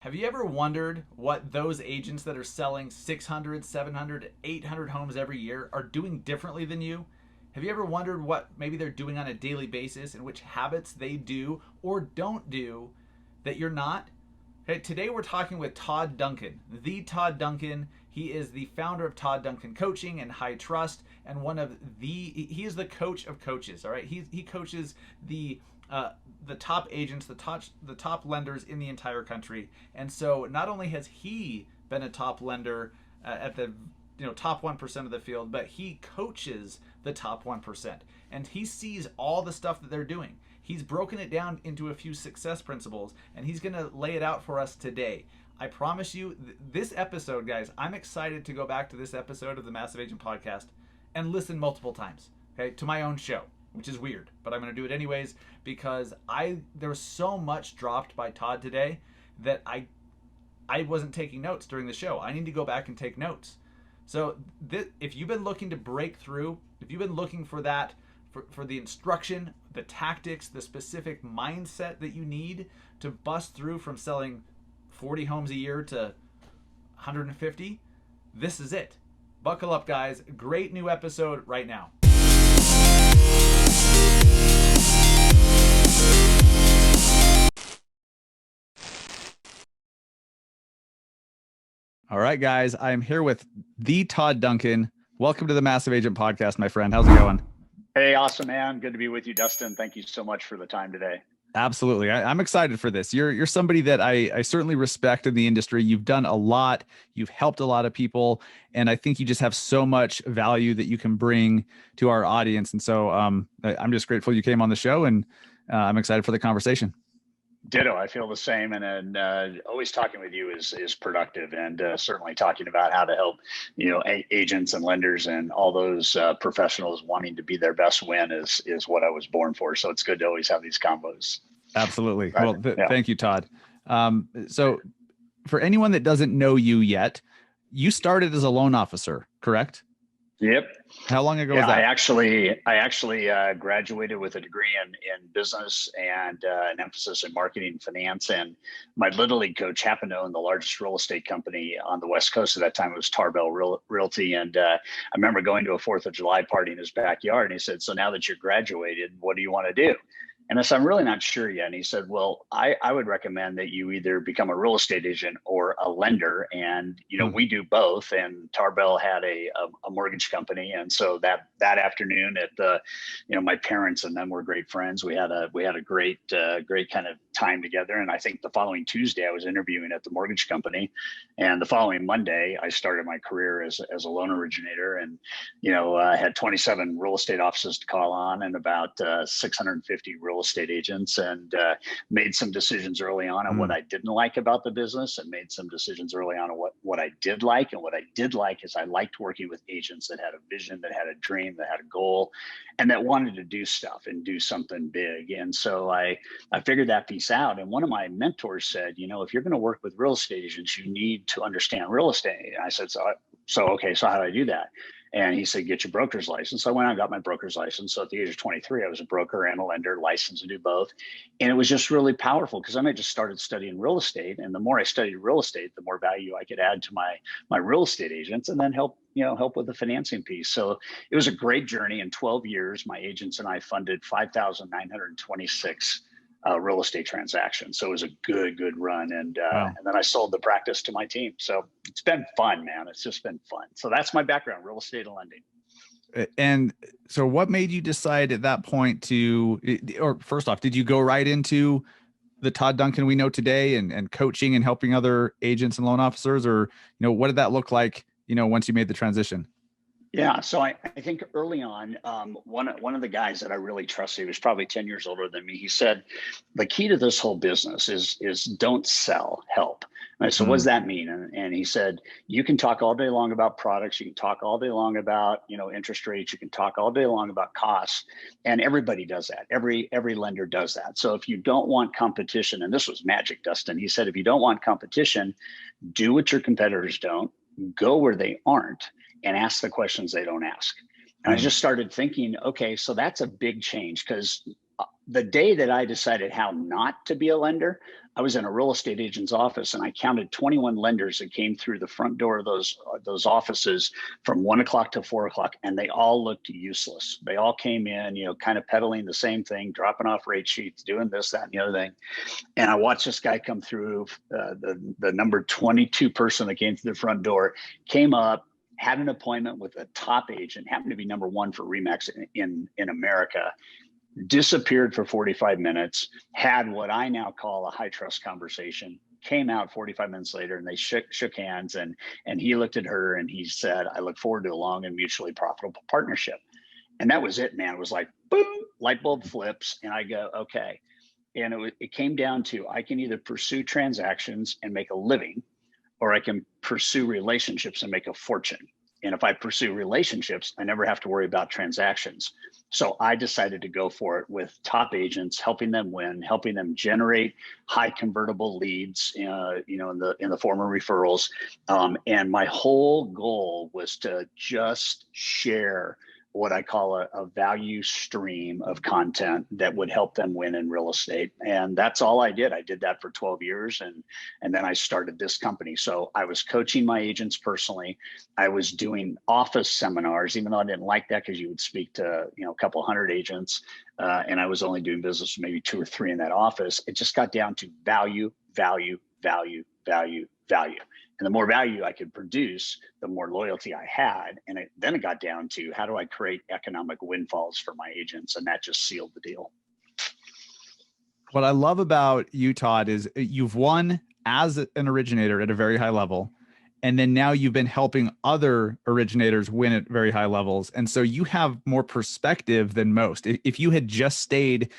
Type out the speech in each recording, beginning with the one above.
Have you ever wondered what those agents that are selling 600, 700, 800 homes every year are doing differently than you? Have you ever wondered what maybe they're doing on a daily basis and which habits they do or don't do that you're not? Okay, today we're talking with Todd Duncan, the Todd Duncan. He is the founder of Todd Duncan Coaching and High Trust, and he is the coach of coaches. All right, he coaches the top agents, the top lenders in the entire country. And so not only has he been a top lender at the top 1% of the field, but he coaches the top 1%, and he sees all the stuff that they're doing. He's broken it down into a few success principles, and he's going to lay it out for us today. I promise you, this episode, guys, I'm excited to go back to this episode of the Massive Agent Podcast and listen multiple times, okay, to my own show, which is weird, but I'm going to do it anyways because there was so much dropped by Todd today that I wasn't taking notes during the show. I need to go back and take notes. So if you've been looking to break through, if you've been looking for that, for the instruction, the tactics, the specific mindset that you need to bust through from selling 40 homes a year to 150, this is it. Buckle up, guys. Great new episode right now. All right, guys, I'm here with the Todd Duncan. Welcome to the Massive Agent Podcast, my friend. How's it going? Hey, awesome, man. Good to be with you, Dustin. Thank you so much for the time today. Absolutely. I'm excited for this. You're somebody that I certainly respect in the industry. You've done a lot. You've helped a lot of people. And I think you just have so much value that you can bring to our audience. And so I'm just grateful you came on the show, and I'm excited for the conversation. Ditto. I feel the same. And always talking with you is productive, and certainly talking about how to help, agents and lenders and all those professionals wanting to be their best win is what I was born for. So it's good to always have these combos. Absolutely. Right. Well, Thank you, Todd. So for anyone that doesn't know you yet, you started as a loan officer, correct? Yep. How long ago was that? I actually graduated with a degree in business and an emphasis in marketing and finance. And my Little League coach happened to own the largest real estate company on the West Coast at that time. It was Tarbell Realty. And I remember going to a 4th of July party in his backyard. And he said, "So now that you're graduated, what do you want to do?" And I said, "I'm really not sure yet." And he said, "Well, I would recommend that you either become a real estate agent or a lender. And, we do both." And Tarbell had a mortgage company. And so that afternoon at my parents and them were great friends. We had a great kind of time together. And I think the following Tuesday I was interviewing at the mortgage company. And the following Monday, I started my career as a loan originator, and, I had 27 real estate offices to call on and about 650 real estate agents, and made some decisions early on what I didn't like about the business, and made some decisions early on what I did like. And what I did like is I liked working with agents that had a vision, that had a dream, that had a goal, and that wanted to do stuff and do something big. And so I figured that piece out. And one of my mentors said, if you're going to work with real estate agents, you need to understand real estate. And I said, okay, so how do I do that? And he said, "Get your broker's license." So I went out and got my broker's license. So at the age of 23, I was a broker and a lender, licensed to do both. And it was just really powerful because I just started studying real estate. And the more I studied real estate, the more value I could add to my real estate agents, and then help with the financing piece. So it was a great journey. In 12 years, my agents and I funded 5,926 real estate transactions. So it was a good run. And Wow. And then I sold the practice to my team. So it's been fun, man. It's just been fun. So that's my background, real estate and lending. And so what made you decide at that point or first off, did you go right into the Todd Duncan we know today and coaching and helping other agents and loan officers, or, what did that look like, once you made the transition? Yeah, so I think early on, one of the guys that I really trusted, he was probably 10 years older than me. He said, "The key to this whole business is don't sell, help." And I said, "What does that mean?" And he said, "You can talk all day long about products. You can talk all day long about interest rates. You can talk all day long about costs, and everybody does that. Every lender does that. So if you don't want competition," and this was magic, Dustin. He said, "If you don't want competition, do what your competitors don't. Go where they aren't, and ask the questions they don't ask." And I just started thinking, okay, so that's a big change, because the day that I decided how not to be a lender, I was in a real estate agent's office and I counted 21 lenders that came through the front door of those offices from 1 o'clock to 4 o'clock, and they all looked useless. They all came in, kind of peddling the same thing, dropping off rate sheets, doing this, that, and the other thing. And I watched this guy come through, the number 22 person that came through the front door, came up, had an appointment with a top agent, happened to be number one for Remax in America, disappeared for 45 minutes, had what I now call a high trust conversation, came out 45 minutes later, and they shook hands, and he looked at her and he said, "I look forward to a long and mutually profitable partnership." And that was it, man. It was like, boom, light bulb flips. And I go, okay. And it came down to, I can either pursue transactions and make a living, or I can pursue relationships and make a fortune. And if I pursue relationships, I never have to worry about transactions. So I decided to go for it with top agents, helping them win, helping them generate high convertible leads, in the form of referrals. And my whole goal was to just share what I call a value stream of content that would help them win in real estate. And that's all I did. I did that for 12 years. And then I started this company. So I was coaching my agents personally. I was doing office seminars, even though I didn't like that because you would speak to, a couple hundred agents. And I was only doing business with maybe 2 or 3 in that office. It just got down to value, value, value, value, value. And the more value I could produce, the more loyalty I had. And then it got down to, how do I create economic windfalls for my agents? And that just sealed the deal. What I love about you, Todd, is you've won as an originator at a very high level. And then now you've been helping other originators win at very high levels. And so you have more perspective than most. If you had just stayed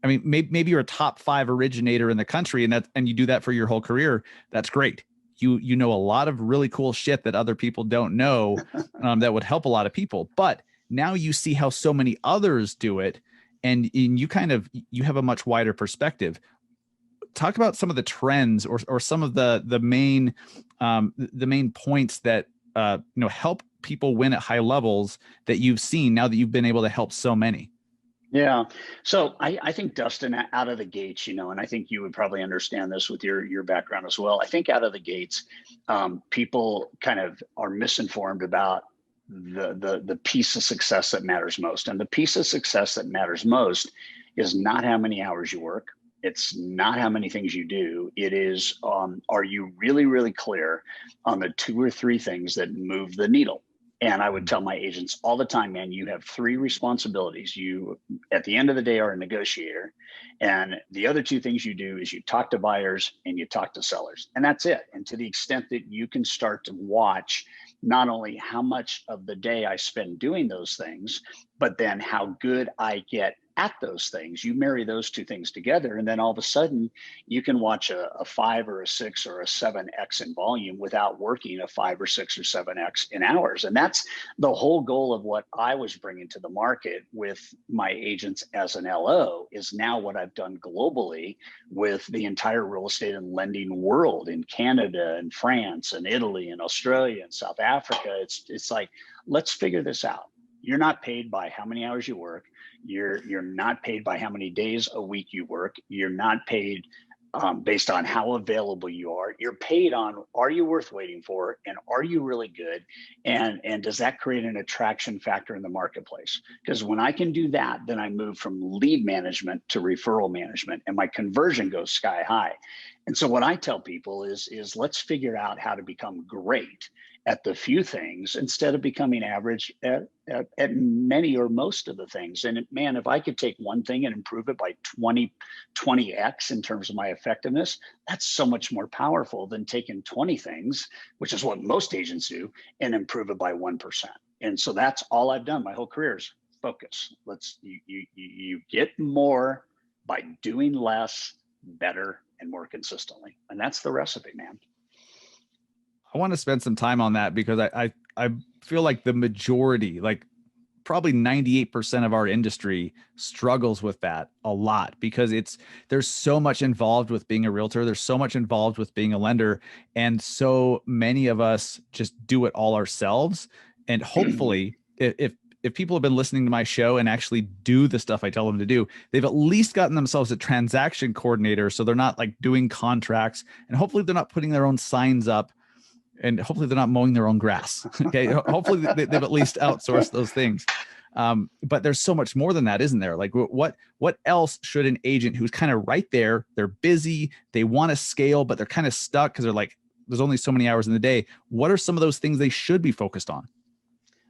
maybe you're a top 5 originator in the country, and you do that for your whole career, that's great. You know a lot of really cool shit that other people don't know, that would help a lot of people. But now you see how so many others do it, and you have a much wider perspective. Talk about some of the trends or some of the main points that help people win at high levels that you've seen now that you've been able to help so many. Yeah. So I think, Dustin, out of the gates, and I think you would probably understand this with your background as well. I think out of the gates, people kind of are misinformed about the piece of success that matters most. And the piece of success that matters most is not how many hours you work. It's not how many things you do. It is, are you really, really clear on the 2 or 3 things that move the needle? And I would tell my agents all the time, man, you have 3 responsibilities. You, at the end of the day, are a negotiator. And the other 2 things you do is you talk to buyers and you talk to sellers. And that's it. And to the extent that you can start to watch not only how much of the day I spend doing those things, but then how good I get at those things, you marry those 2 things together, and then all of a sudden you can watch a 5 or a 6 or a 7x in volume without working a 5 or 6 or 7x in hours. And that's the whole goal of what I was bringing to the market with my agents as an LO, is now what I've done globally with the entire real estate and lending world in Canada and France and Italy and Australia and South Africa. It's like, let's figure this out. You're not paid by how many hours you work. You're not paid by how many days a week you work. You're not paid based on how available you are. You're paid on, are you worth waiting for, and are you really good? And does that create an attraction factor in the marketplace? Because when I can do that, then I move from lead management to referral management, and my conversion goes sky high. And so what I tell people is let's figure out how to become great at the few things instead of becoming average at many or most of the things. And man, if I could take one thing and improve it by 20x in terms of my effectiveness, that's so much more powerful than taking 20 things, which is what most agents do, and improve it by 1%. And so that's all I've done my whole career is focus. You get more by doing less, better, and more consistently. And that's the recipe, man. I want to spend some time on that because I feel like the majority, like probably 98% of our industry struggles with that a lot because there's so much involved with being a realtor. There's so much involved with being a lender. And so many of us just do it all ourselves. And hopefully if if people have been listening to my show and actually do the stuff I tell them to do, they've at least gotten themselves a transaction coordinator. So they're not like doing contracts, and hopefully they're not putting their own signs up, and hopefully they're not mowing their own grass. Okay. Hopefully they've at least outsourced those things. But there's so much more than that, isn't there? Like what else should an agent who's kind of right there, they're busy, they want to scale, but they're kind of stuck because they're like, there's only so many hours in the day. What are some of those things they should be focused on?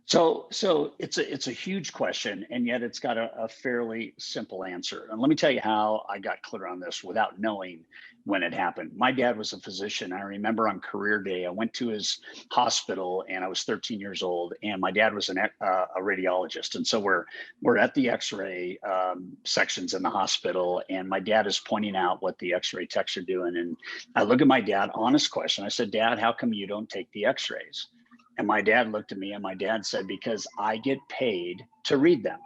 So it's a huge question, and yet it's got a fairly simple answer. And let me tell you how I got clear on this without knowing when it happened. My dad was a physician. I remember on career day, I went to his hospital, and I was 13 years old, and my dad was a radiologist. And so we're at the X-ray sections in the hospital, and my dad is pointing out what the X-ray techs are doing. And I look at my dad, honest question. I said, "Dad, how come you don't take the X-rays?" And my dad looked at me, and my dad said, "Because I get paid to read them."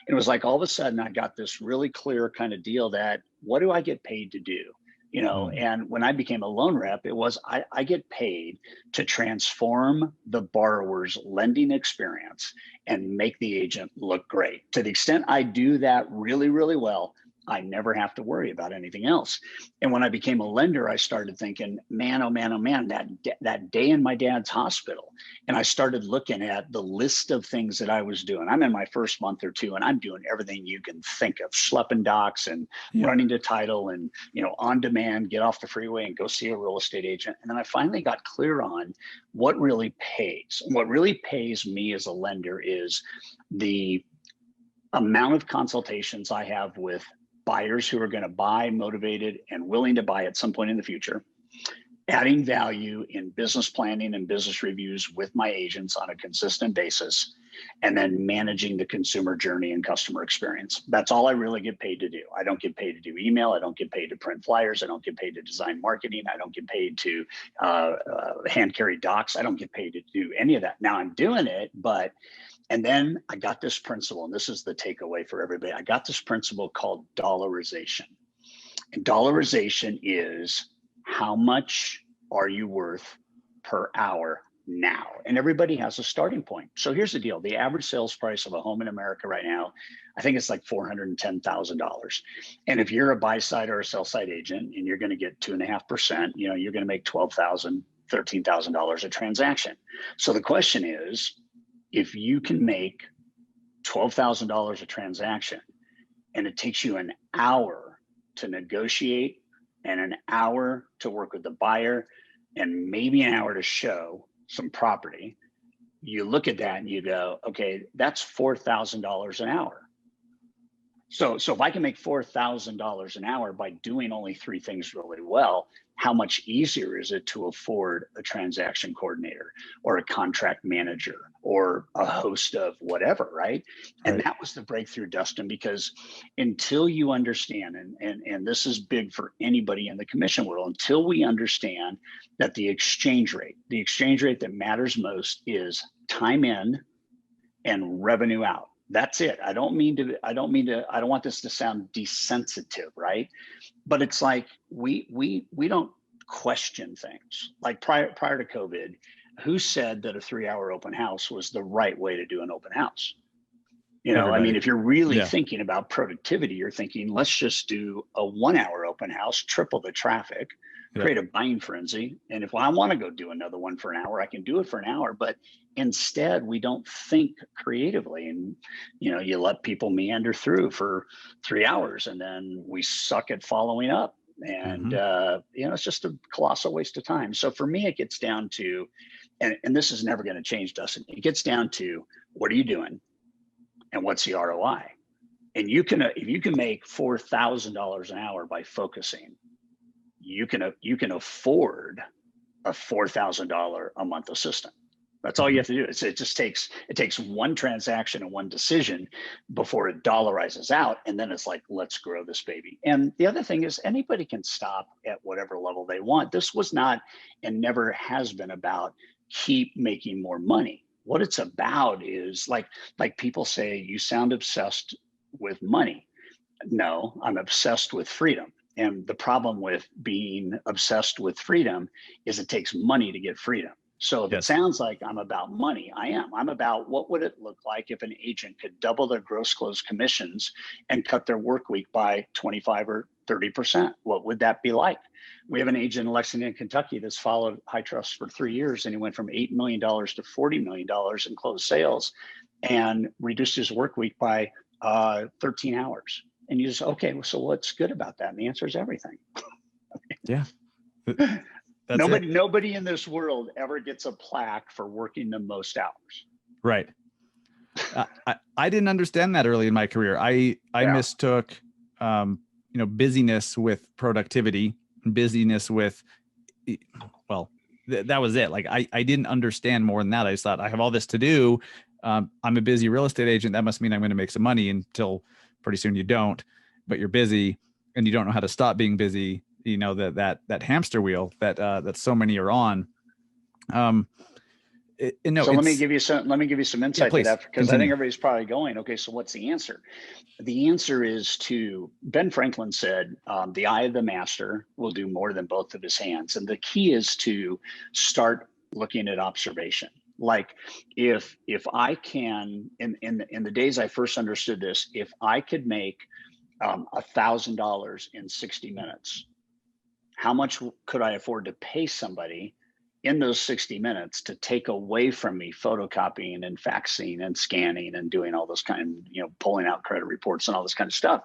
And it was like all of a sudden I got this really clear kind of deal that, what do I get paid to do? And when I became a loan rep, it was I get paid to transform the borrower's lending experience and make the agent look great. To the extent I do that really, really well, I never have to worry about anything else. And when I became a lender, I started thinking, man, oh man, oh man, that day in my dad's hospital. And I started looking at the list of things that I was doing. I'm in my first month or two, and I'm doing everything you can think of, schlepping docs and running to title and, on demand, get off the freeway and go see a real estate agent. And then I finally got clear on what really pays. What really pays me as a lender is the amount of consultations I have with buyers who are going to buy, motivated, and willing to buy at some point in the future, adding value in business planning and business reviews with my agents on a consistent basis, and then managing the consumer journey and customer experience. That's all I really get paid to do. I don't get paid to do email. I don't get paid to print flyers. I don't get paid to design marketing. I don't get paid to hand carry docs. I don't get paid to do any of that. Now I'm doing it, and then I got this principle, and this is the takeaway for everybody. I got this principle called dollarization. And dollarization is, how much are you worth per hour now? And everybody has a starting point. So here's the deal. The average sales price of a home in America right now, I think it's like $410,000. And if you're a buy side or a sell side agent and you're going to get 2.5%, you're going to make $12,000, $13,000 a transaction. So the question is, if you can make $12,000 a transaction and it takes you an hour to negotiate and an hour to work with the buyer and maybe an hour to show some property, you look at that and you go, okay, that's $4,000 an hour. So if I can make $4,000 an hour by doing only three things really well, how much easier is it to afford a transaction coordinator or a contract manager or a host of whatever, right? And that was the breakthrough, Dustin, because until you understand, and this is big for anybody in the commission world, until we understand that the exchange rate that matters most is time in and revenue out. That's it. I don't want this to sound desensitive, right? But it's like we don't question things. Like prior to COVID, who said that a 3-hour open house was the right way to do an open house? Everybody. I mean, if you're really thinking about productivity, you're thinking, let's just do a 1-hour open house, triple the traffic, create a buying frenzy. And if I want to go do another one for an hour, I can do it for an hour. But instead, we don't think creatively. And, you let people meander through for 3 hours and then we suck at following up. And, it's just a colossal waste of time. So for me, it gets down to, and this is never going to change, Dustin. It gets down to, what are you doing? And what's the ROI? And if you can make $4,000 an hour by focusing, you can afford a $4,000 a month assistant. That's all you have to do. It takes one transaction and one decision before it dollarizes out. And then it's like, let's grow this baby. And the other thing is, anybody can stop at whatever level they want. This was not and never has been about keep making more money. What it's about is like people say, you sound obsessed with money. No, I'm obsessed with freedom. And the problem with being obsessed with freedom is it takes money to get freedom. So if it Yes. sounds like I'm about money, I am. I'm about what would it look like if an agent could double their gross close commissions and cut their work week by 25 or 30%? What would that be like? We have an agent in Lexington, Kentucky that's followed High Trust for 3 years, and he went from $8 million to $40 million in closed sales and reduced his work week by 13 hours. And you just, okay, so what's good about that? And the answer is everything. Yeah. Nobody in this world ever gets a plaque for working the most hours. Right. I didn't understand that early in my career. I mistook, busyness with productivity, busyness with, well, that was it. Like I didn't understand more than that. I just thought I have all this to do. I'm a busy real estate agent. That must mean I'm going to make some money, until pretty soon you don't, but you're busy and you don't know how to stop being busy. You know, that hamster wheel that so many are on. So let me give you some insight to that, because I think everybody's probably going, okay, so what's the answer? The answer is Ben Franklin said, the eye of the master will do more than both of his hands. And the key is to start looking at observation. Like if I can, in the days I first understood this, if I could make $1,000 in 60 minutes, how much could I afford to pay somebody in those 60 minutes to take away from me photocopying and faxing and scanning and doing all those pulling out credit reports and all this kind of stuff?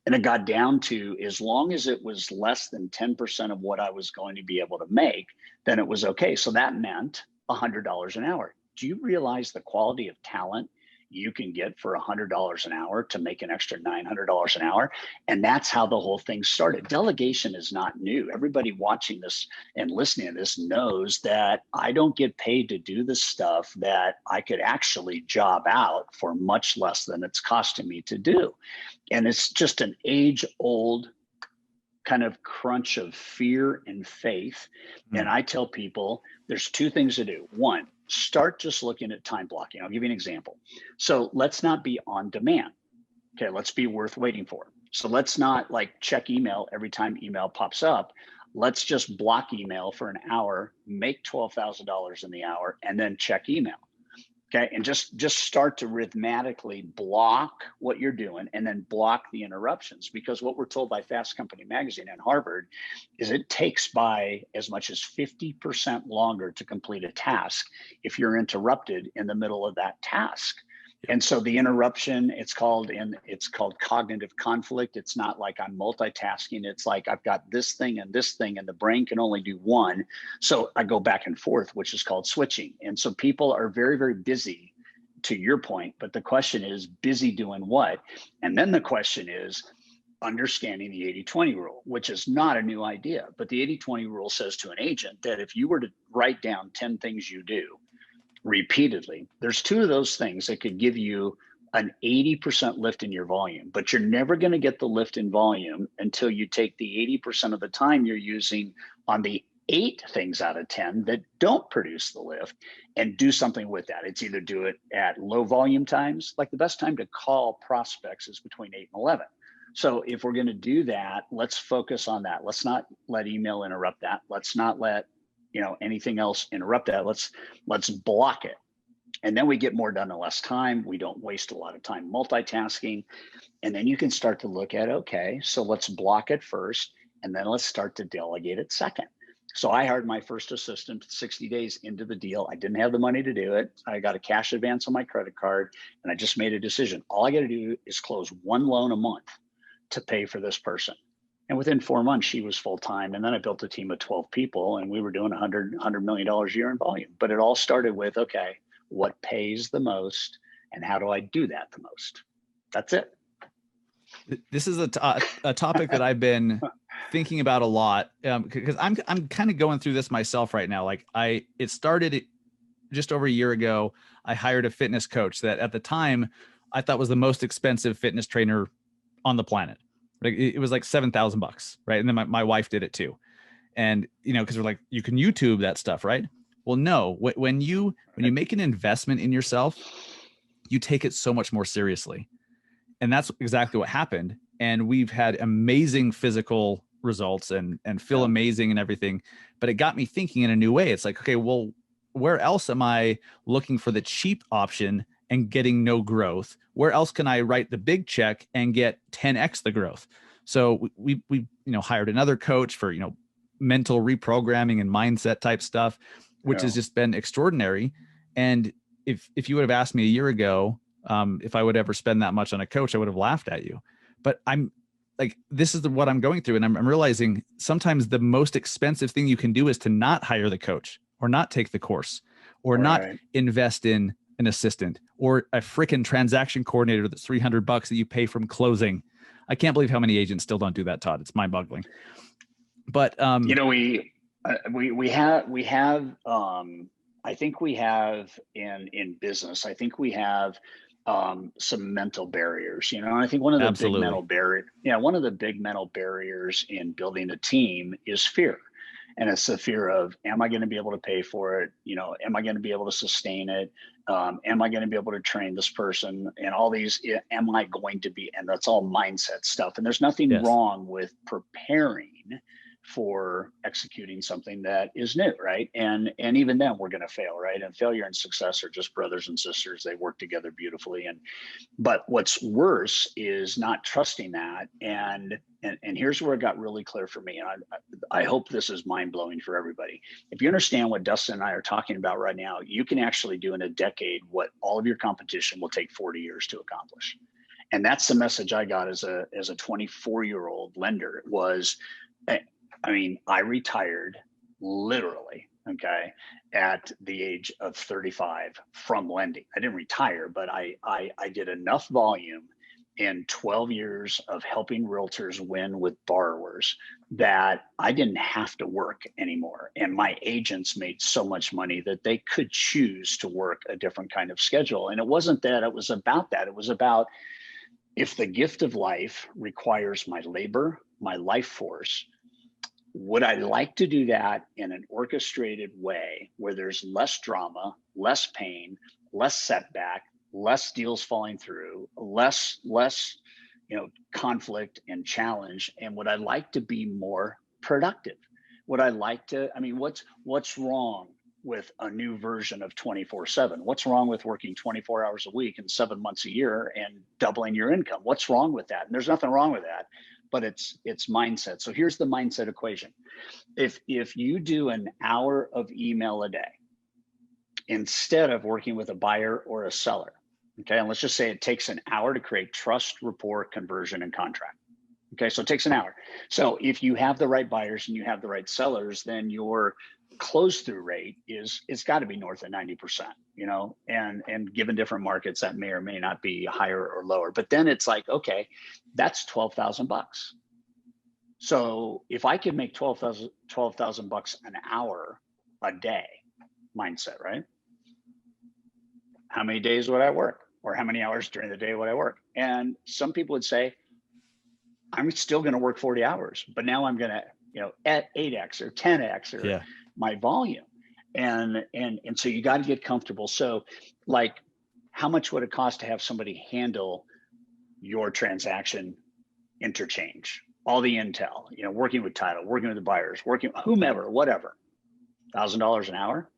And it got down to, as long as it was less than 10% of what I was going to be able to make, then it was okay. So that meant $100 an hour. Do you realize the quality of talent you can get for $100 an hour to make an extra $900 an hour? And that's how the whole thing started. Delegation is not new. Everybody watching this and listening to this knows that I don't get paid to do the stuff that I could actually job out for much less than it's costing me to do. And it's just an age-old kind of crunch of fear and faith. And I tell people there's two things to do. One, start just looking at time blocking. I'll give you an example. So let's not be on demand. Okay, let's be worth waiting for. So let's not like check email every time email pops up. Let's just block email for an hour, make $12,000 in the hour, and then check email. Okay, and just start to rhythmically block what you're doing and then block the interruptions, because what we're told by Fast Company Magazine and Harvard is it takes by as much as 50% longer to complete a task if you're interrupted in the middle of that task. And so the interruption, it's called cognitive conflict. It's not like I'm multitasking. It's like I've got this thing and the brain can only do one. So I go back and forth, which is called switching. And so people are very, very busy, to your point, but the question is, busy doing what? And then the question is understanding the 80-20 rule, which is not a new idea, but the 80-20 rule says to an agent that if you were to write down 10 things you do repeatedly, there's two of those things that could give you an 80% lift in your volume, but you're never going to get the lift in volume until you take the 80% of the time you're using on the 8 things out of 10 that don't produce the lift and do something with that. It's either do it at low volume times, like the best time to call prospects is between 8 and 11. So if we're going to do that, let's focus on that. Let's not let email interrupt that. Let's not let anything else interrupt that. Let's block it. And then we get more done in less time. We don't waste a lot of time multitasking. And then you can start to look at, okay, so let's block it first, and then let's start to delegate it second. So I hired my first assistant 60 days into the deal. I didn't have the money to do it. I got a cash advance on my credit card, and I just made a decision. All I got to do is close one loan a month to pay for this person. And within 4 months, she was full-time. And then I built a team of 12 people, and we were doing $100 million a year in volume. But it all started with, okay, what pays the most and how do I do that the most? That's it. This is a topic that I've been thinking about a lot, because I'm kind of going through this myself right now. Like it started just over a year ago. I hired a fitness coach that at the time I thought was the most expensive fitness trainer on the planet. Like it was like $7,000, right? And then my wife did it too. And, because we're like, you can YouTube that stuff, right? Well, no, when you make an investment in yourself, you take it so much more seriously. And that's exactly what happened. And we've had amazing physical results and feel amazing and everything. But it got me thinking in a new way. It's like, okay, well, where else am I looking for the cheap option and getting no growth? Where else can I write the big check and get 10x the growth? So we hired another coach for, mental reprogramming and mindset type stuff, which has just been extraordinary. And if you would have asked me a year ago, if I would ever spend that much on a coach, I would have laughed at you. But I'm like, this is what I'm going through. And I'm realizing sometimes the most expensive thing you can do is to not hire the coach or not take the course or not invest in an assistant or a freaking transaction coordinator that's $300 that you pay from closing. I can't believe how many agents still don't do that, Todd. It's mind boggling. But, we have, I think we have in business, I think we have some mental barriers, and I think one of the big mental barriers in building a team is fear. And it's the fear of, am I going to be able to pay for it? Am I going to be able to sustain it? Am I going to be able to train this person? And all these, am I going to be, and that's all mindset stuff. And there's nothing wrong with preparing for executing something that is new, right? And even then we're going to fail, right? And failure and success are just brothers and sisters. They work together beautifully. But what's worse is not trusting that. And here's where it got really clear for me. And I hope this is mind blowing for everybody. If you understand what Dustin and I are talking about right now, you can actually do in a decade what all of your competition will take 40 years to accomplish. And that's the message I got as a 24-year-old lender was, I retired literally, at the age of 35 from lending. I didn't retire, but I did enough volume in 12 years of helping realtors win with borrowers that I didn't have to work anymore. And my agents made so much money that they could choose to work a different kind of schedule. And it wasn't that it was about that. It was about, if the gift of life requires my labor, my life force, would I like to do that in an orchestrated way where there's less drama, less pain, less setback, less deals falling through, less conflict and challenge? And would I like to be more productive? Would I like to, what's wrong with a new version of 24/7? What's wrong with working 24 hours a week and 7 months a year and doubling your income? What's wrong with that? And there's nothing wrong with that. But it's mindset. So here's the mindset equation. If you do an hour of email a day instead of working with a buyer or a seller, and let's just say it takes an hour to create trust, rapport, conversion, and contract. So it takes an hour. So if you have the right buyers and you have the right sellers, then your close through rate it's got to be north of 90%, and given different markets, that may or may not be higher or lower. But then it's like, okay, that's $12,000. So if I could make $12,000 an hour a day, mindset, right? How many days would I work? Or how many hours during the day would I work? And some people would say, I'm still going to work 40 hours, but now I'm going to, at 8x or 10x or my volume. And so you got to get comfortable. So like, how much would it cost to have somebody handle your transaction interchange, all the intel, working with title, working with the buyers, working whomever, whatever, $1,000 an hour?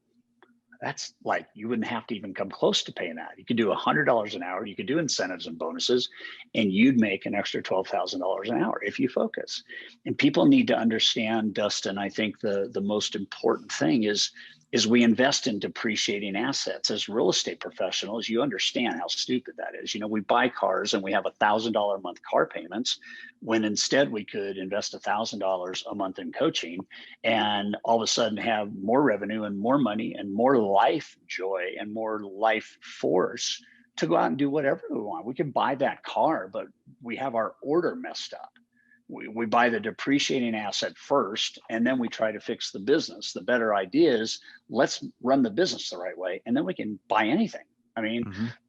That's like, you wouldn't have to even come close to paying that. You could do $100 an hour. You could do incentives and bonuses, and you'd make an extra $12,000 an hour if you focus. And people need to understand, Dustin, I think the most important thing is we invest in depreciating assets. As real estate professionals, you understand how stupid that is. We buy cars and we have $1,000 a month car payments, when instead we could invest $1,000 a month in coaching and all of a sudden have more revenue and more money and more life joy and more life force to go out and do whatever we want. We can buy that car, but we have our order messed up. We buy the depreciating asset first, and then we try to fix the business. The better idea is, let's run the business the right way, and then we can buy anything.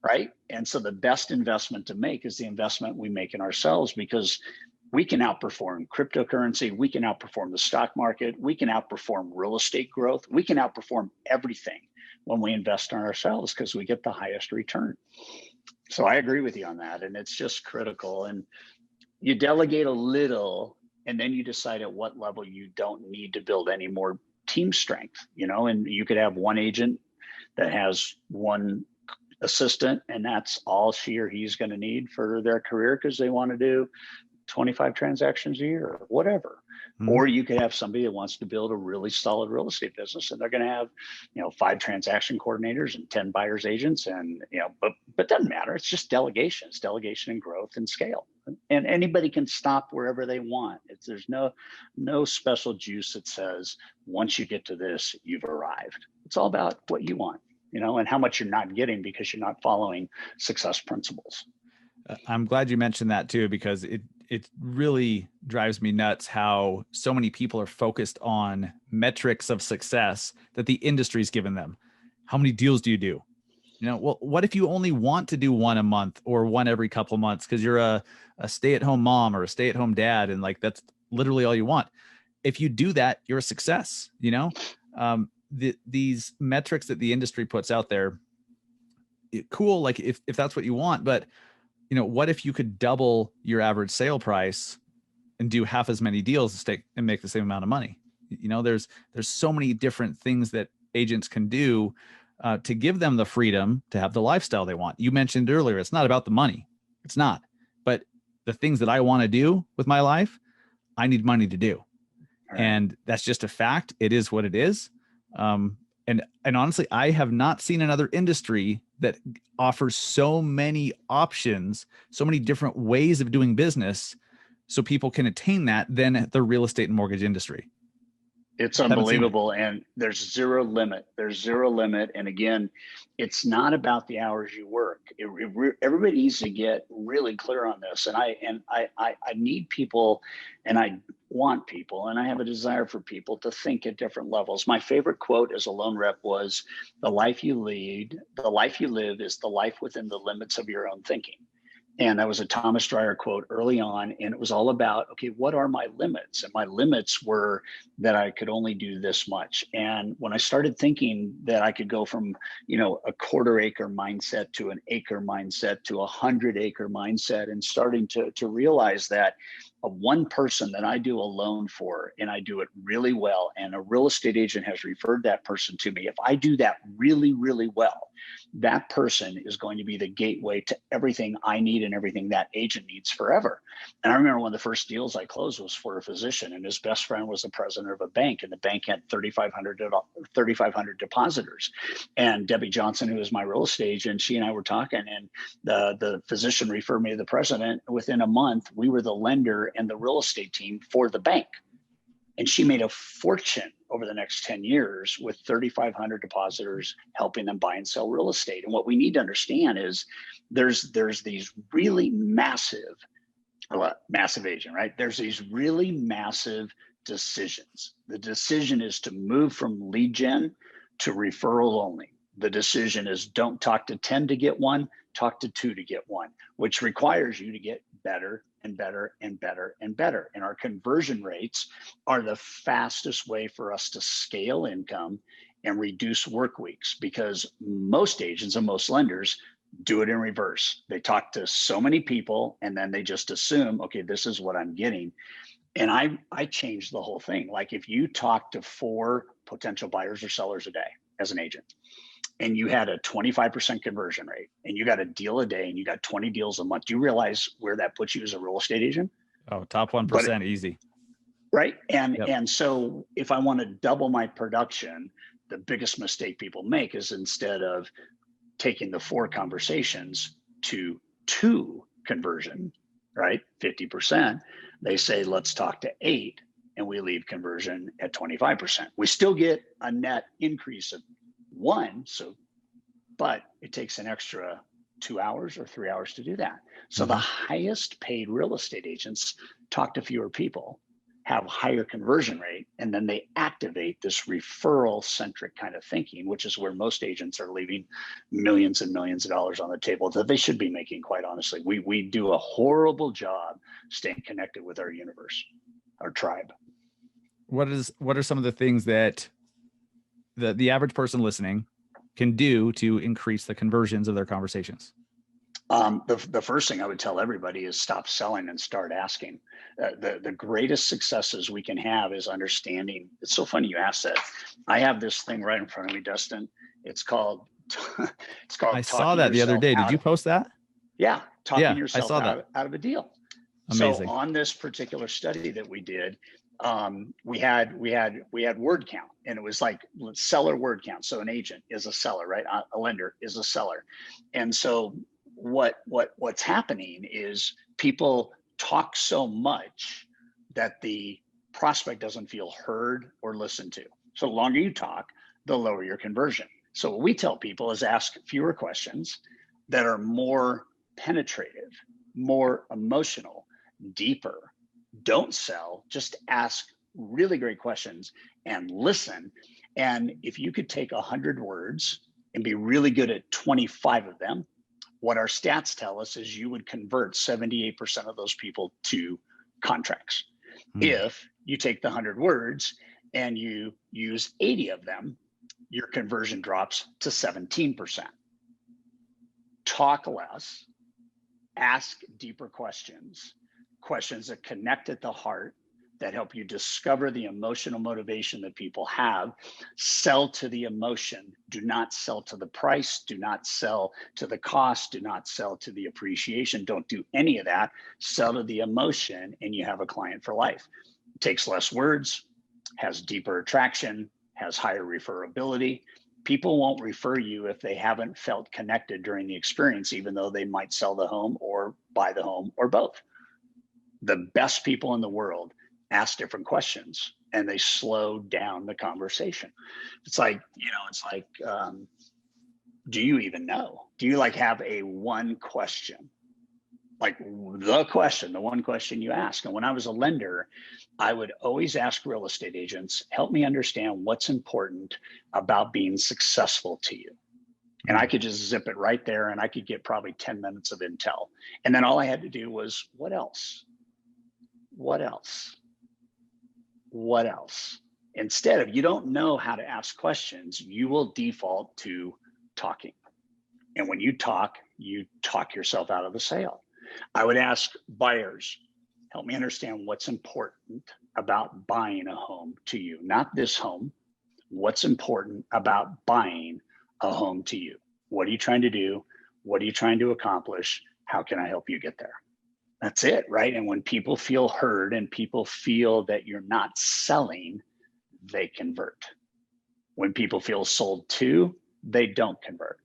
Right? And so the best investment to make is the investment we make in ourselves, because we can outperform cryptocurrency. We can outperform the stock market. We can outperform real estate growth. We can outperform everything when we invest in ourselves, because we get the highest return. So I agree with you on that. And it's just critical. And you delegate a little, and then you decide at what level you don't need to build any more team strength, and you could have one agent that has one assistant, and that's all she or he's going to need for their career because they want to do 25 transactions a year or whatever. Or you could have somebody that wants to build a really solid real estate business, and they're going to have, 5 transaction coordinators and 10 buyers agents, and but it doesn't matter. It's just delegation. It's delegation and growth and scale. And anybody can stop wherever they want. There's no special juice that says once you get to this, you've arrived. It's all about what you want, and how much you're not getting because you're not following success principles. I'm glad you mentioned that too, because it really drives me nuts how so many people are focused on metrics of success that the industry's given them. How many deals do you do? Well, what if you only want to do one a month or one every couple of months because you're a stay-at-home mom or a stay-at-home dad, and like that's literally all you want? If you do that, you're a success. These metrics that the industry puts out there, cool, like if that's what you want, but what if you could double your average sale price and do half as many deals and make the same amount of money? There's so many different things that agents can do to give them the freedom to have the lifestyle they want. You mentioned earlier, it's not about the money. It's not. But the things that I want to do with my life, I need money to do. Right. And that's just a fact. It is what it is. And honestly, I have not seen another industry that offers so many options, so many different ways of doing business so people can attain that than the real estate and mortgage industry. It's unbelievable. And there's zero limit. And again, it's not about the hours you work. Everybody needs to get really clear on this. And I need people, and I want people, and I have a desire for people to think at different levels. My favorite quote as a loan rep was, the life you live is the life within the limits of your own thinking. And that was a Thomas Dreyer quote early on. And it was all about, okay, what are my limits? And my limits were that I could only do this much. And when I started thinking that I could go from, a quarter acre mindset to an acre mindset to 100-acre mindset, and starting to realize that one person that I do a loan for, and I do it really well, and a real estate agent has referred that person to me, if I do that really, really well, that person is going to be the gateway to everything I need and everything that agent needs forever. And I remember one of the first deals I closed was for a physician, and his best friend was the president of a bank, and the bank had 3,500 depositors. And Debbie Johnson, who is my real estate agent, she and I were talking, and the physician referred me to the president. Within a month, we were the lender and the real estate team for the bank. And she made a fortune over the next 10 years with 3,500 depositors, helping them buy and sell real estate. And what we need to understand is there's these really massive agent, right? There's these really massive decisions. The decision is to move from lead gen to referral only. The decision is don't talk to 10 to get one, talk to 2 to get one, which requires you to get better and better and better and better. And our conversion rates are the fastest way for us to scale income and reduce work weeks, because most agents and most lenders do it in reverse. They talk to so many people and then they just assume, okay, this is what I'm getting. And I changed the whole thing. Like if you talk to 4 potential buyers or sellers a day as an agent, and you had a 25% conversion rate, and you got a deal a day, and you got 20 deals a month, do you realize where that puts you as a real estate agent? Oh, top 1%, easy. Right. And so if I want to double my production, the biggest mistake people make is, instead of taking the 4 conversations to 2 conversion, right, 50%, they say, let's talk to 8, and we leave conversion at 25%. We still get a net increase of 1, but it takes an extra 2 hours or 3 hours to do that. So the highest paid real estate agents talk to fewer people, have higher conversion rate, and then they activate this referral centric kind of thinking, which is where most agents are leaving millions and millions of dollars on the table that they should be making, quite honestly. We do a horrible job staying connected with our universe, our tribe. What are some of the things that the average person listening can do to increase the conversions of their conversations? The first thing I would tell everybody is stop selling and start asking. The greatest successes we can have is understanding. It's so funny you asked that. I have this thing right in front of me, Dustin. It's called it's I called saw talking that the other yourself day. Did out you of, post that? yeah, talking Yeah, I yourself saw that. out of a deal. So Amazing. on this particular study that we did, we had word count, and it was like seller word count. So an agent is a seller, right? A lender is a seller, and so what's happening is people talk so much that the prospect doesn't feel heard or listened to. So the longer you talk, the lower your conversion. So what we tell people is ask fewer questions that are more penetrative, more emotional, deeper. Don't sell, just ask really great questions and listen. And if you could take 100 words and be really good at 25 of them, what our stats tell us is you would convert 78% of those people to contracts. If you take the 100 words and you use 80 of them, your conversion drops to 17%. Talk less, ask deeper questions, questions that connect at the heart, that help you discover the emotional motivation that people have. Sell to the emotion. Do not sell to the price. Do not sell to the cost. Do not sell to the appreciation. Don't do any of that. Sell to the emotion, and you have a client for life. It takes less words, has deeper attraction, has higher referability. People won't refer you if they haven't felt connected during the experience, even though they might sell the home or buy the home or both. The best people in the world ask different questions, and they slow down the conversation. It's like, do you even know? Do you like have a one question? Like the one question you ask. And when I was a lender, I would always ask real estate agents, help me understand what's important about being successful to you. And I could just zip it right there, and I could get probably 10 minutes of intel. And then all I had to do was, what else? What else? What else? Instead of, you don't know how to ask questions, you will default to talking. And when you talk yourself out of the sale. I would ask buyers, help me understand what's important about buying a home to you, not this home. What's important about buying a home to you? What are you trying to do? What are you trying to accomplish? How can I help you get there? That's it, right? And when people feel heard and people feel that you're not selling, they convert. When people feel sold to, they don't convert.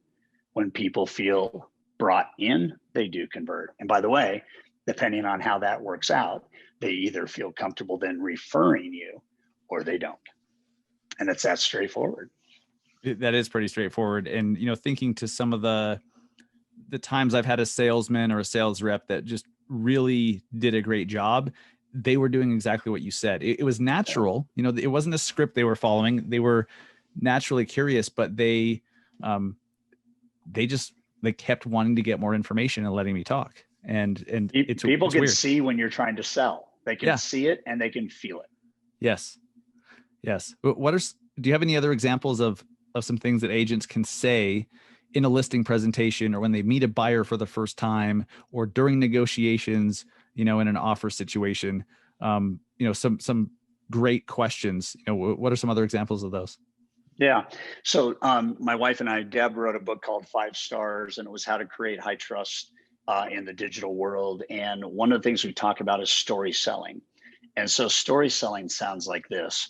When people feel brought in, they do convert. And by the way, depending on how that works out, they either feel comfortable then referring you or they don't. And it's that straightforward. That is pretty straightforward. And, thinking to some of the times I've had a salesman or a sales rep that just really did a great job, they were doing exactly what you said. It was natural. It wasn't a script they were following. They were naturally curious, but they kept wanting to get more information and letting me talk. And people can weird. see when you're trying to sell. They can see it and they can feel it. Yes. Do you have any other examples of some things that agents can say in a listing presentation, or when they meet a buyer for the first time, or during negotiations, in an offer situation? Some great questions. What are some other examples of those? Yeah. So my wife and I, Deb, wrote a book called 5 Stars, and it was how to create high trust in the digital world. And one of the things we talk about is story selling. And so story selling sounds like this.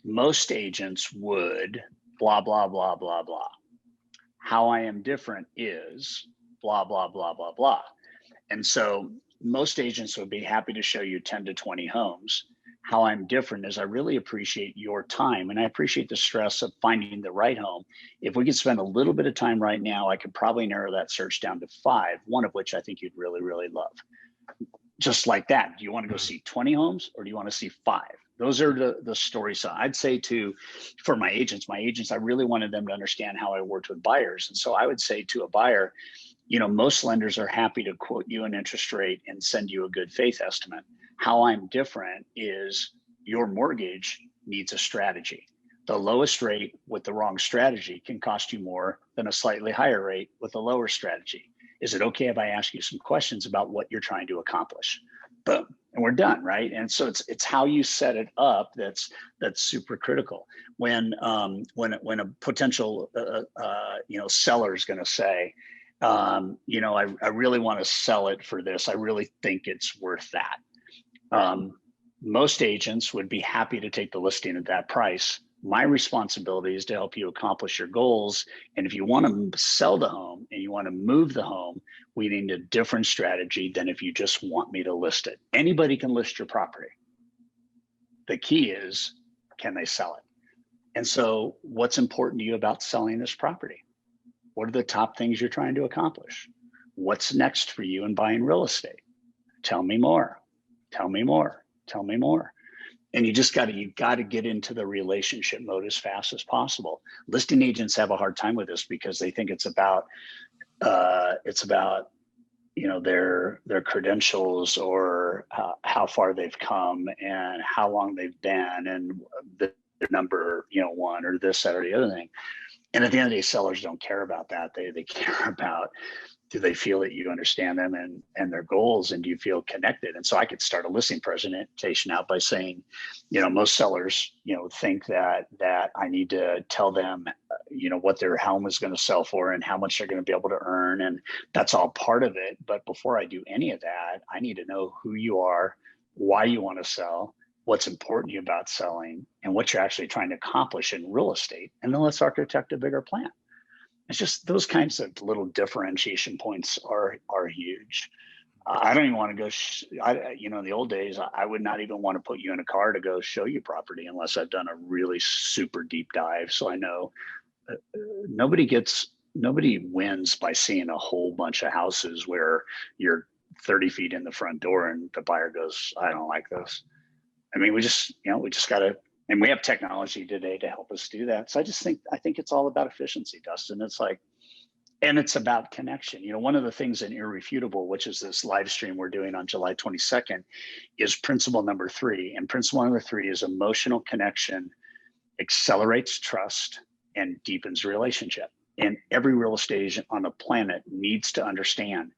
Most agents would blah, blah, blah, blah, blah. How I am different is blah, blah, blah, blah, blah. And so most agents would be happy to show you 10 to 20 homes. How I'm different is I really appreciate your time, and I appreciate the stress of finding the right home. If we could spend a little bit of time right now, I could probably narrow that search down to 5, one of which I think you'd really, really love. Just like that. Do you want to go see 20 homes, or do you want to see 5? Those are the stories. So I'd say for my agents, I really wanted them to understand how I worked with buyers. And so I would say to a buyer, most lenders are happy to quote you an interest rate and send you a good faith estimate. How I'm different is your mortgage needs a strategy. The lowest rate with the wrong strategy can cost you more than a slightly higher rate with a lower strategy. Is it okay if I ask you some questions about what you're trying to accomplish? Boom, and we're done, right? And so it's how you set it up that's super critical. When a potential seller is going to say, I really want to sell it for this. I really think it's worth that. Most agents would be happy to take the listing at that price. My responsibility is to help you accomplish your goals. And if you want to sell the home and you want to move the home, we need a different strategy than if you just want me to list it. Anybody can list your property. The key is, can they sell it? And so what's important to you about selling this property? What are the top things you're trying to accomplish? What's next for you in buying real estate? Tell me more. Tell me more. Tell me more. And you got to get into the relationship mode as fast as possible. Listing agents have a hard time with this because they think it's about their credentials or how far they've come and how long they've been and their number one or this, that, or the other thing. And at the end of the day, sellers don't care about that. They care about, do they feel that you understand them and their goals, and do you feel connected? And so I could start a listing presentation out by saying, most sellers, think that I need to tell them, what their home is going to sell for and how much they're going to be able to earn. And that's all part of it. But before I do any of that, I need to know who you are, why you want to sell, what's important to you about selling, and what you're actually trying to accomplish in real estate. And then let's architect a bigger plan. It's just those kinds of little differentiation points are huge. I don't even want to go, in the old days, I would not even want to put you in a car to go show you property unless I've done a really super deep dive. So I know nobody wins by seeing a whole bunch of houses where you're 30 feet in the front door and the buyer goes, I don't like this. I mean, we just got to, and we have technology today to help us do that. So I think it's all about efficiency, Dustin. And it's about connection. One of the things in Irrefutable, which is this live stream we're doing on July 22nd, is principle number 3. And principle number 3 is emotional connection accelerates trust and deepens relationship. And every real estate agent on the planet needs to understand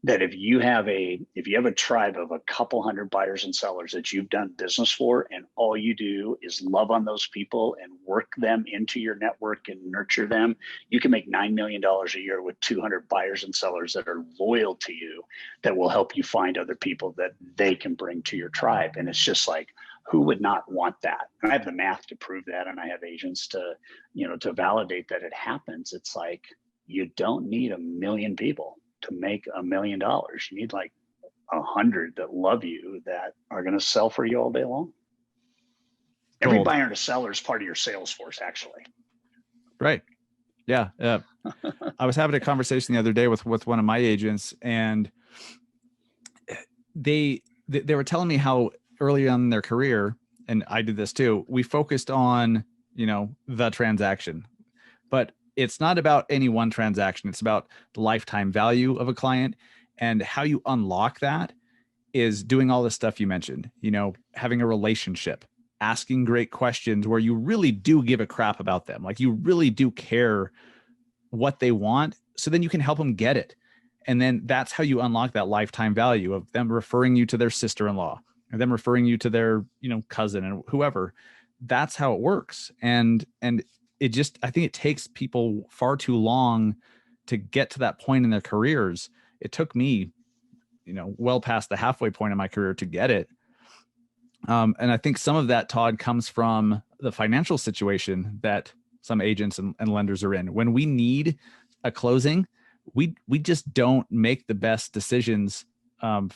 that if you have a tribe of a couple hundred buyers and sellers that you've done business for, and all you do is love on those people and work them into your network and nurture them, you can make $9 million a year with 200 buyers and sellers that are loyal to you, that will help you find other people that they can bring to your tribe. And it's just like, who would not want that? And I have the math to prove that, and I have agents to validate that it happens. It's like, you don't need 1 million people to make $1 million. You need like 100 that love you, that are going to sell for you all day long. Every buyer and a seller is part of your sales force, actually. Right. Yeah. I was having a conversation the other day with one of my agents, and they were telling me how early on in their career, and I did this too, we focused on, the transaction, but it's not about any one transaction. It's about the lifetime value of a client, and how you unlock that is doing all the stuff you mentioned, having a relationship, asking great questions where you really do give a crap about them. Like, you really do care what they want. So then you can help them get it. And then that's how you unlock that lifetime value of them referring you to their sister-in-law, or them referring you to their, cousin and whoever. That's how it works. And it just, I think it takes people far too long to get to that point in their careers. It took me, well past the halfway point of my career to get it. And I think some of that, Todd, comes from the financial situation that some agents and lenders are in. When we need a closing, we just don't make the best decisions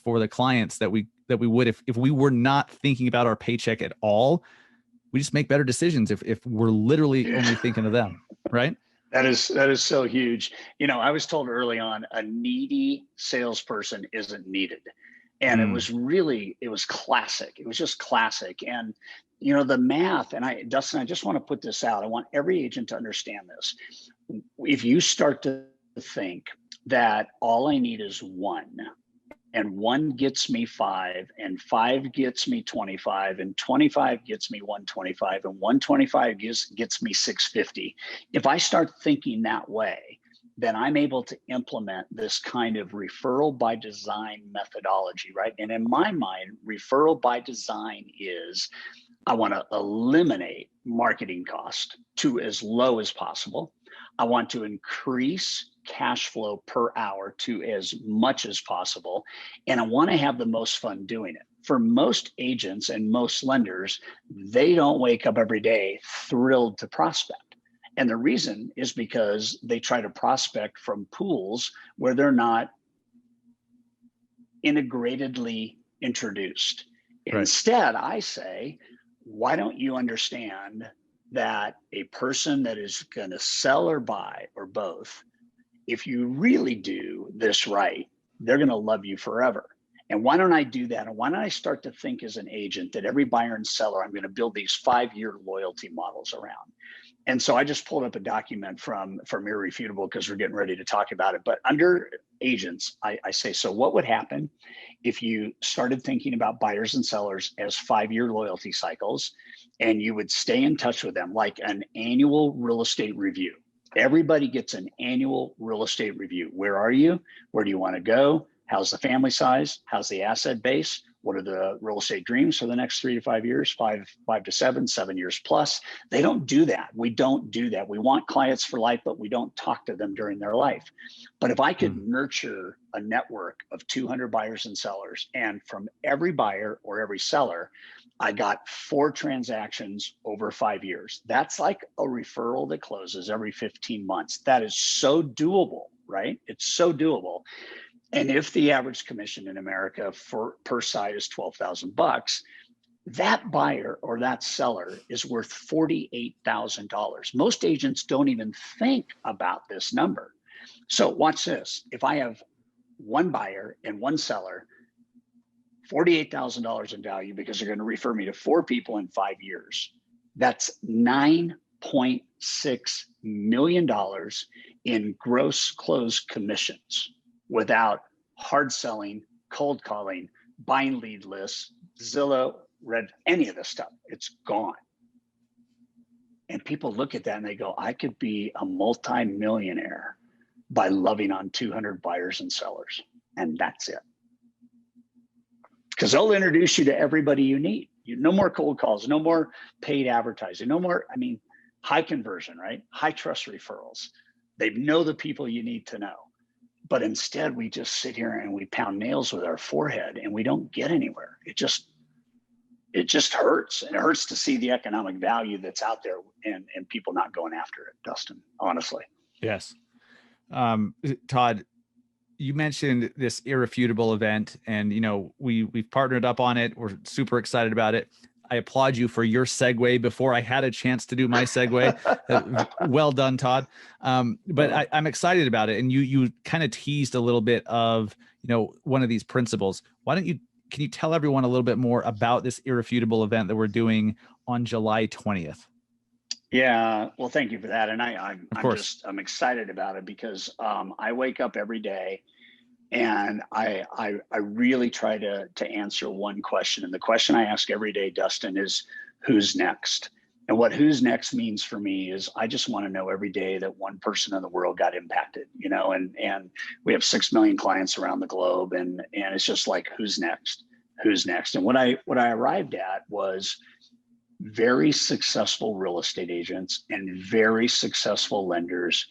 for the clients that we would if we were not thinking about our paycheck at all. We just make better decisions if we're literally only thinking of them, right? That is so huge. I was told early on, a needy salesperson isn't needed. And it was classic. It was just classic. And, the math, and Dustin, I just want to put this out. I want every agent to understand this. If you start to think that all I need is one, and 1 gets me 5, and 5 gets me 25, and 25 gets me 125, and 125 gets me 650. If I start thinking that way, then I'm able to implement this kind of referral by design methodology, right? And in my mind, referral by design is I want to eliminate marketing cost to as low as possible. I want to increase cash flow per hour to as much as possible. And I want to have the most fun doing it. For most agents and most lenders, they don't wake up every day thrilled to prospect. And the reason is because they try to prospect from pools where they're not integratedly introduced. Right. Instead, I say, why don't you understand that a person that is going to sell or buy or both, if you really do this right, they're going to love you forever. And why don't I do that? And why don't I start to think as an agent that every buyer and seller, I'm going to build these 5-year loyalty models around. And so I just pulled up a document from Irrefutable because we're getting ready to talk about it. But under agents, I say, so what would happen if you started thinking about buyers and sellers as 5-year loyalty cycles, and you would stay in touch with them like an annual real estate review? Everybody gets an annual real estate review. Where are you? Where do you want to go? How's the family size? How's the asset base? What are the real estate dreams for the next 3 to 5 years, 5 to 7 years plus? They don't do that. We don't do that. We want clients for life, but we don't talk to them during their life. But if I could nurture a network of 200 buyers and sellers, and from every buyer or every seller, I got 4 transactions over 5 years. That's like a referral that closes every 15 months. That is so doable, right? It's so doable. And if the average commission in America per side is $12,000, that buyer or that seller is worth $48,000. Most agents don't even think about this number. So watch this. If I have 1 buyer and 1 seller, $48,000 in value because they're going to refer me to 4 people in 5 years, that's $9.6 million in gross closed commissions without hard selling, cold calling, buying lead lists, Zillow, any of this stuff. It's gone. And people look at that and they go, I could be a multi-millionaire by loving on 200 buyers and sellers. And that's it. Because they'll introduce you to everybody you need. No more cold calls, no more paid advertising, no more, high conversion, right? High trust referrals. They know the people you need to know. But instead, we just sit here and we pound nails with our forehead and we don't get anywhere. It just hurts. And it hurts to see the economic value that's out there and people not going after it, Dustin, honestly. Yes. Todd, you mentioned this Irrefutable event, and we've partnered up on it. We're super excited about it. I applaud you for your segue before I had a chance to do my segue. Well done, Todd. But I'm excited about it. And you kind of teased a little bit of, one of these principles. Can you tell everyone a little bit more about this Irrefutable event that we're doing on July 20th? Yeah, well, thank you for that. And I'm excited about it because I wake up every day and I really try to answer one question. And the question I ask every day, Dustin, is who's next? And what who's next means for me is I just want to know every day that one person in the world got impacted, and we have 6 million clients around the globe. And it's just like, who's next? Who's next? And what I arrived at was very successful real estate agents and very successful lenders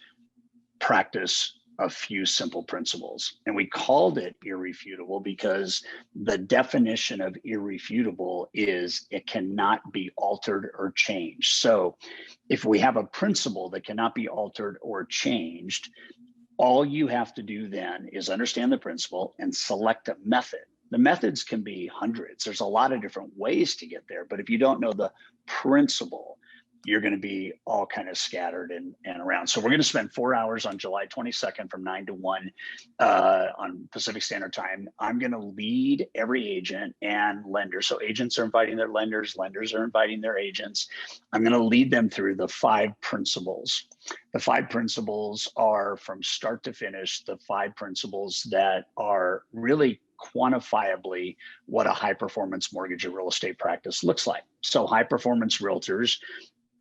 practice a few simple principles. And we called it Irrefutable because the definition of irrefutable is it cannot be altered or changed. So if we have a principle that cannot be altered or changed, all you have to do then is understand the principle and select a method. The methods can be hundreds. There's a lot of different ways to get there. But if you don't know the principle, you're going to be all kind of scattered and around. So we're going to spend 4 hours on July 22nd from 9 to 1 on Pacific Standard Time. I'm going to lead every agent and lender. So agents are inviting their lenders. Lenders are inviting their agents. I'm going to lead them through the 5 principles. The 5 principles are from start to finish, the 5 principles that are really quantifiably what a high performance mortgage or real estate practice looks like. So high performance realtors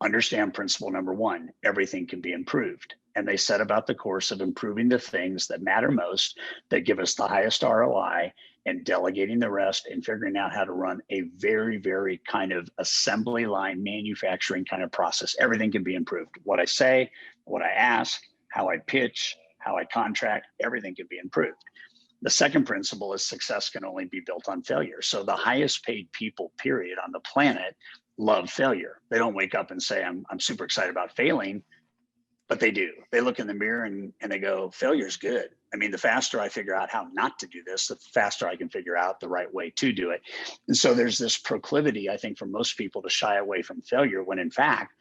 understand principle number one: everything can be improved. And they set about the course of improving the things that matter most, that give us the highest ROI, and delegating the rest and figuring out how to run a very, very kind of assembly line manufacturing kind of process. Everything can be improved. What I say, what I ask, how I pitch, how I contract, everything can be improved. The second principle is success can only be built on failure. So the highest paid people, period, on the planet love failure. They don't wake up and say, I'm super excited about failing, but they do. They look in the mirror and they go, failure's good. I mean, the faster I figure out how not to do this, the faster I can figure out the right way to do it. And so there's this proclivity, I think, for most people to shy away from failure, when in fact,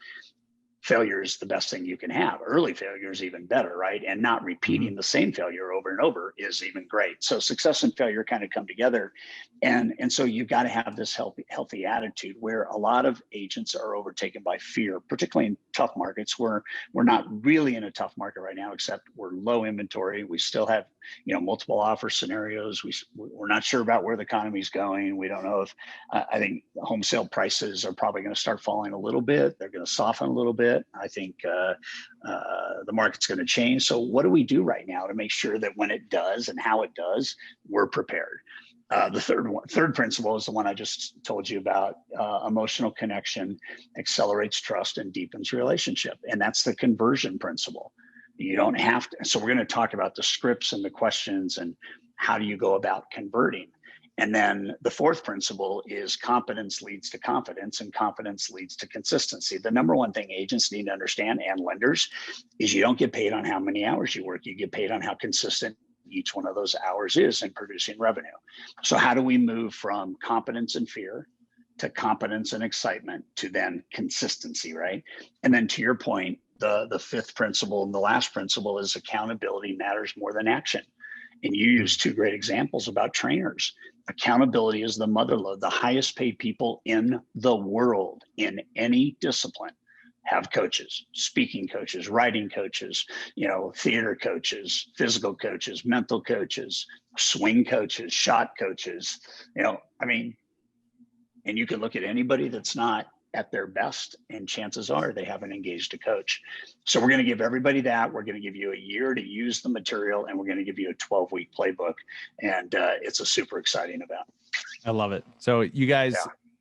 failure is the best thing you can have. Early failure is even better, right? And not repeating the same failure over and over is even great. So success and failure kind of come together. And so you've got to have this healthy attitude, where a lot of agents are overtaken by fear, particularly in tough markets. We're not really in a tough market right now, except we're low inventory. We still have, multiple offer scenarios. We're not sure about where the economy is going. We don't know if, I think home sale prices are probably going to start falling a little bit. They're going to soften a little bit. I think the market's going to change. So what do we do right now to make sure that when it does and how it does, we're prepared? The third principle is the one I just told you about. Emotional connection accelerates trust and deepens relationship. And that's the conversion principle. You don't have to. So we're going to talk about the scripts and the questions and how do you go about converting. And then the fourth principle is competence leads to confidence, and confidence leads to consistency. The number one thing agents need to understand, and lenders, is you don't get paid on how many hours you work. You get paid on how consistent each one of those hours is in producing revenue. So how do we move from competence and fear to competence and excitement to then consistency, right? And then to your point, the fifth principle and the last principle is accountability matters more than action. And you use two great examples about trainers. Accountability is the mother lode. The highest paid people in the world in any discipline have coaches, speaking coaches, writing coaches, theater coaches, physical coaches, mental coaches, swing coaches, shot coaches, and you can look at anybody that's not at their best, and chances are they haven't engaged a coach. So we're going to give everybody that. We're going to give you a year to use the material, and we're going to give you a 12-week playbook. And it's a super exciting event. I love it. So you guys,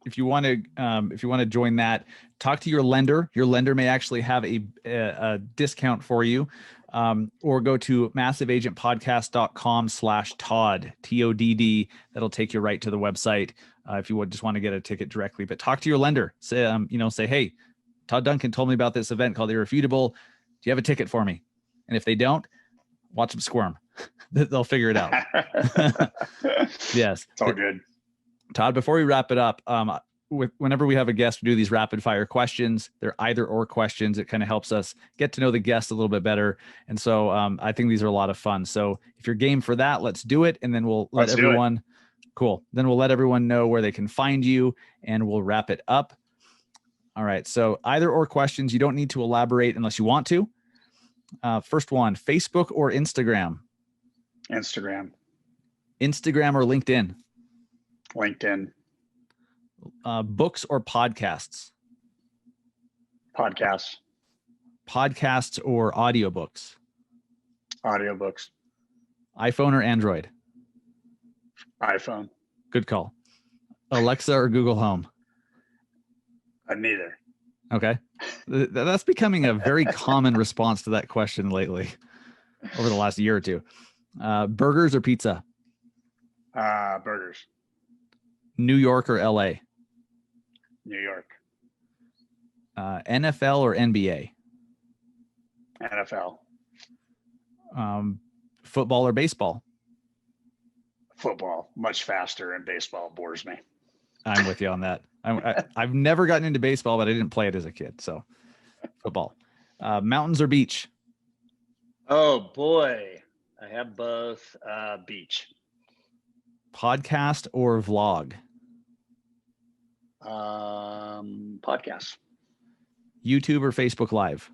if you want to join that, talk to your lender. Your lender may actually have a discount for you, or go to massiveagentpodcast.com/Todd, TODD. That'll take you right to the website. If you would just want to get a ticket directly, but talk to your lender. Say, say, hey, Todd Duncan told me about this event called Irrefutable. Do you have a ticket for me? And if they don't, watch them squirm. They'll figure it out. Yes. It's all good. Todd, before we wrap it up, whenever we have a guest, we do these rapid fire questions. They're either or questions. It kind of helps us get to know the guest a little bit better. And so I think these are a lot of fun. So if you're game for that, let's do it. And then we'll let everyone, cool. Then we'll let everyone know where they can find you, and we'll wrap it up. All right. So either or questions. You don't need to elaborate unless you want to. First one, Facebook or Instagram? Instagram. Instagram or LinkedIn? LinkedIn. Books or podcasts? Podcasts. Podcasts or audiobooks? Audiobooks. iPhone or Android? iPhone. Good call. Alexa or Google Home? Neither. Okay. That's becoming a very common response to that question lately over the last year or two. Burgers or pizza? Burgers. New York or LA? New York. NFL or NBA? NFL. Football or baseball? Football. Much faster, and baseball bores me. I'm with you on that. I've never gotten into baseball, but I didn't play it as a kid. So football. Mountains or beach? Oh boy. I have both. Beach. Podcast or vlog? Podcast. YouTube or Facebook Live?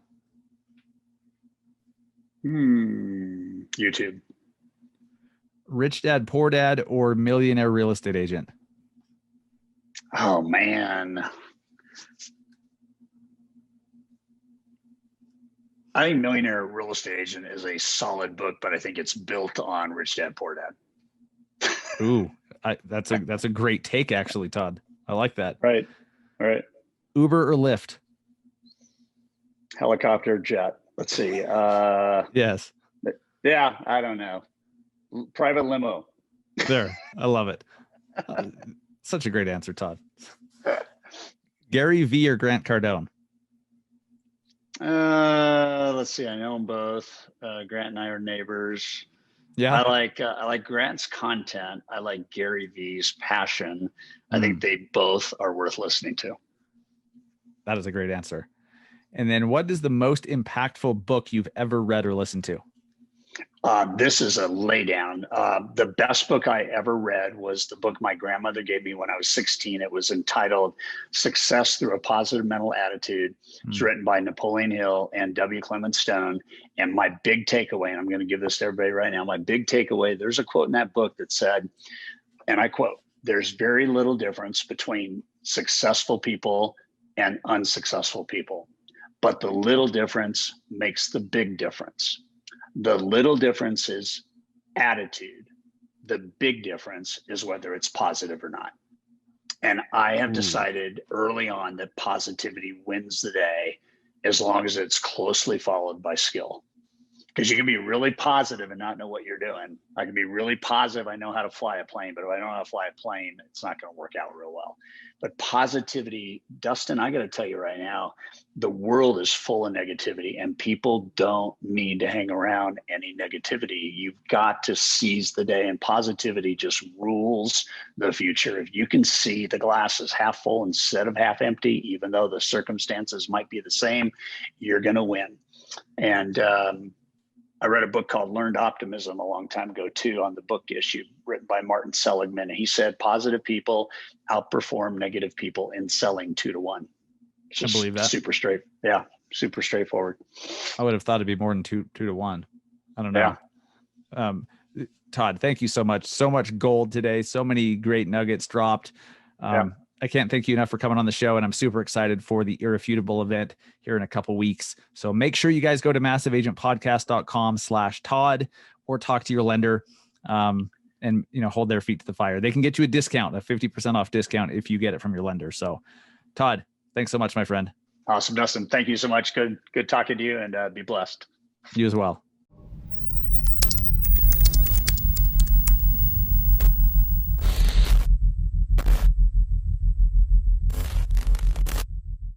YouTube. Rich Dad, Poor Dad, or Millionaire Real Estate Agent? Oh man. I think Millionaire Real Estate Agent is a solid book, but I think it's built on Rich Dad Poor Dad. Ooh, that's a great take, actually, Todd. I like that. Right. Uber or Lyft? Helicopter, jet. Let's see. Yes. Yeah, I don't know. Private limo. There. I love it. Such a great answer, Todd. Gary V or Grant Cardone? Let's see. I know them both. Grant and I are neighbors. Yeah. I like Grant's content. I like Gary V's passion. I think they both are worth listening to. That is a great answer. And then what is the most impactful book you've ever read or listened to? This is a laydown. The best book I ever read was the book my grandmother gave me when I was 16. It was entitled Success Through a Positive Mental Attitude. It's written by Napoleon Hill and W. Clement Stone. And my big takeaway, and I'm going to give this to everybody right now, my big takeaway, there's a quote in that book that said, and I quote, "There's very little difference between successful people and unsuccessful people, but the little difference makes the big difference. The little difference is attitude. The big difference is whether it's positive or not." And I have decided early on that positivity wins the day as long as it's closely followed by skill. Because you can be really positive and not know what you're doing. I can be really positive, I know how to fly a plane, but if I don't know how to fly a plane, it's not going to work out real well. But positivity, Dustin, I got to tell you right now, the world is full of negativity and people don't need to hang around any negativity. You've got to seize the day, and positivity just rules the future. If you can see the glass is half full instead of half empty, even though the circumstances might be the same, you're going to win. And I read a book called Learned Optimism a long time ago too, on the book issue, written by Martin Seligman. And he said positive people outperform negative people in selling 2 to 1. I believe that. Super straightforward. I would have thought it'd be more than 2 to 1. I don't know. Yeah. Todd, thank you so much. So much gold today. So many great nuggets dropped. I can't thank you enough for coming on the show, and I'm super excited for the Irrefutable event here in a couple weeks. So make sure you guys go to massiveagentpodcast.com/Todd or talk to your lender, and hold their feet to the fire. They can get you a discount, a 50% off discount if you get it from your lender. So Todd, thanks so much, my friend. Awesome, Dustin. Thank you so much. Good talking to you, and be blessed. You as well.